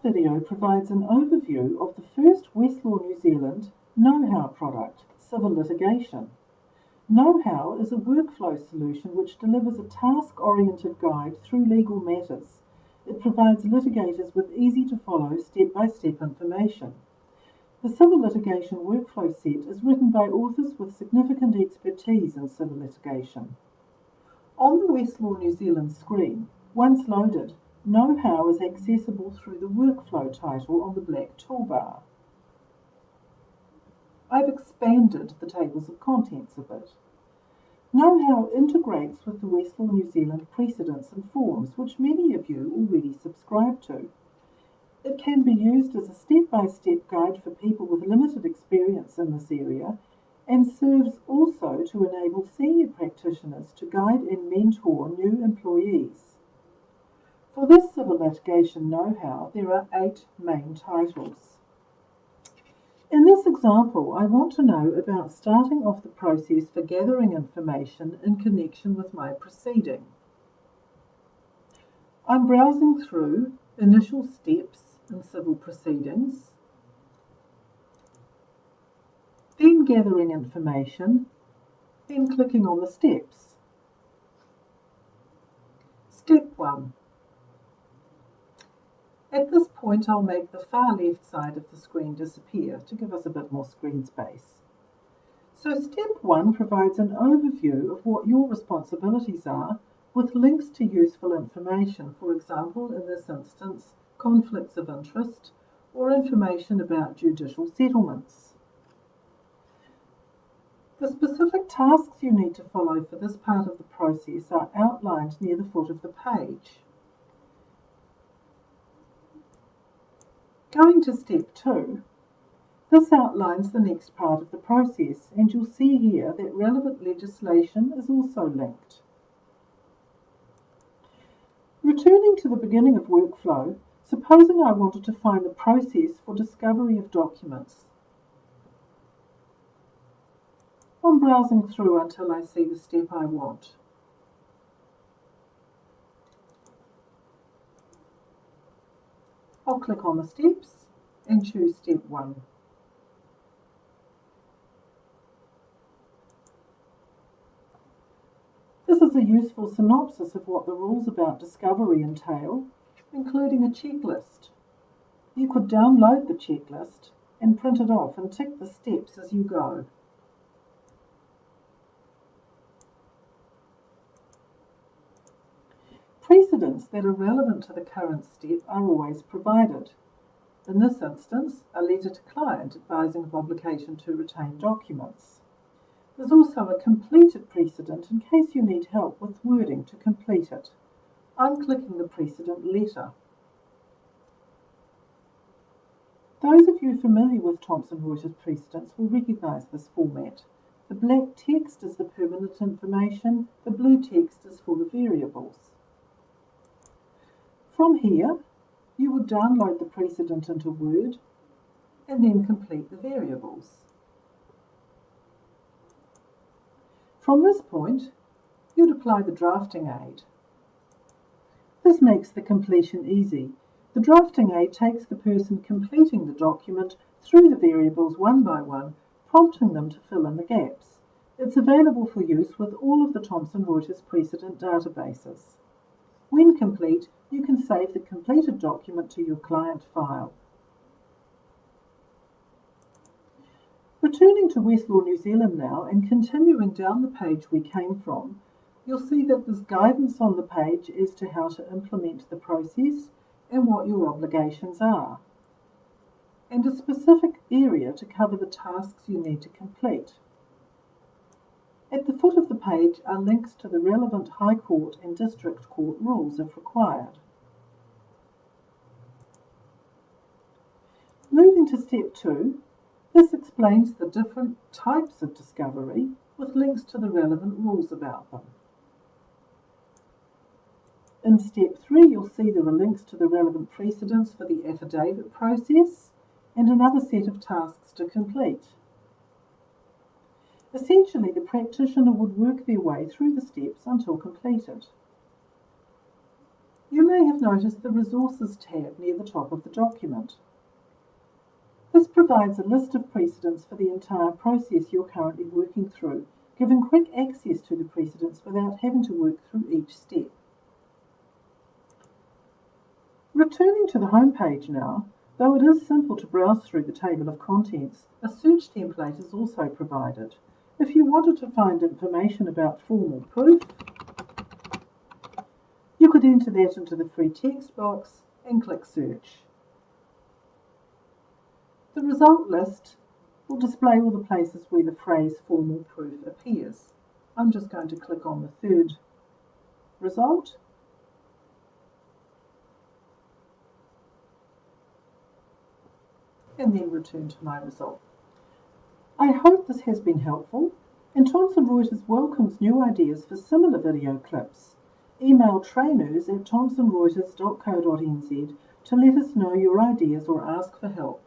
video provides an overview of the first Westlaw New Zealand know-how product, civil litigation. Know-how is a workflow solution which delivers a task-oriented guide through legal matters. It provides litigators with easy-to-follow step-by-step information. The Civil Litigation Workflow Set is written by authors with significant expertise in civil litigation. On the Westlaw New Zealand screen, once loaded, Know-how is accessible through the Workflow title on the black toolbar. I've expanded the tables of contents a bit. Know-how integrates with the Westlaw New Zealand precedents and forms, which many of you already subscribe to. It can be used as a step-by-step guide for people with limited experience in this area, and serves also to enable senior practitioners to guide and mentor new employees. For this civil litigation know-how, there are 8 main titles. In this example, I want to know about starting off the process for gathering information in connection with my proceeding. I'm browsing through initial steps in civil proceedings, then gathering information, then clicking on the steps. Step 1. At this point, I'll make the far left side of the screen disappear to give us a bit more screen space. So step 1 provides an overview of what your responsibilities are with links to useful information, for example, in this instance, conflicts of interest or information about judicial settlements. The specific tasks you need to follow for this part of the process are outlined near the foot of the page. Going to step 2, this outlines the next part of the process, and you'll see here that relevant legislation is also linked. Returning to the beginning of workflow, supposing I wanted to find the process for discovery of documents. I'm browsing through until I see the step I want. I'll click on the steps and choose step 1. This is a useful synopsis of what the rules about discovery entail, including a checklist. You could download the checklist and print it off and tick the steps as you go. Precedents that are relevant to the current step are always provided. In this instance, a letter to client advising of obligation to retain documents. There's also a completed precedent in case you need help with wording to complete it. I'm clicking the precedent letter. Those of you familiar with Thomson Reuters precedents will recognise this format. The black text is the permanent information, the blue text is for the variables. From here, you would download the precedent into Word and then complete the variables. From this point, you'd apply the drafting aid. This makes the completion easy. The drafting aid takes the person completing the document through the variables one by one, prompting them to fill in the gaps. It's available for use with all of the Thomson Reuters precedent databases. When complete, you can save the completed document to your client file. Returning to Westlaw New Zealand now and continuing down the page we came from, you'll see that there's guidance on the page as to how to implement the process and what your obligations are, and a specific area to cover the tasks you need to complete. At the foot of the page are links to the relevant High Court and District Court rules if required. Moving to step 2, this explains the different types of discovery with links to the relevant rules about them. In step 3, you'll see there are links to the relevant precedents for the affidavit process and another set of tasks to complete. Essentially, the practitioner would work their way through the steps until completed. You may have noticed the Resources tab near the top of the document. This provides a list of precedents for the entire process you're currently working through, giving quick access to the precedents without having to work through each step. Returning to the home page now, though it is simple to browse through the table of contents, a search template is also provided. If you wanted to find information about formal proof, you could enter that into the free text box and click Search. The result list will display all the places where the phrase formal proof appears. I'm just going to click on the third result. And then return to my result. I hope this has been helpful, and Thomson Reuters welcomes new ideas for similar video clips. Email trainers@thomsonreuters.co.nz to let us know your ideas or ask for help.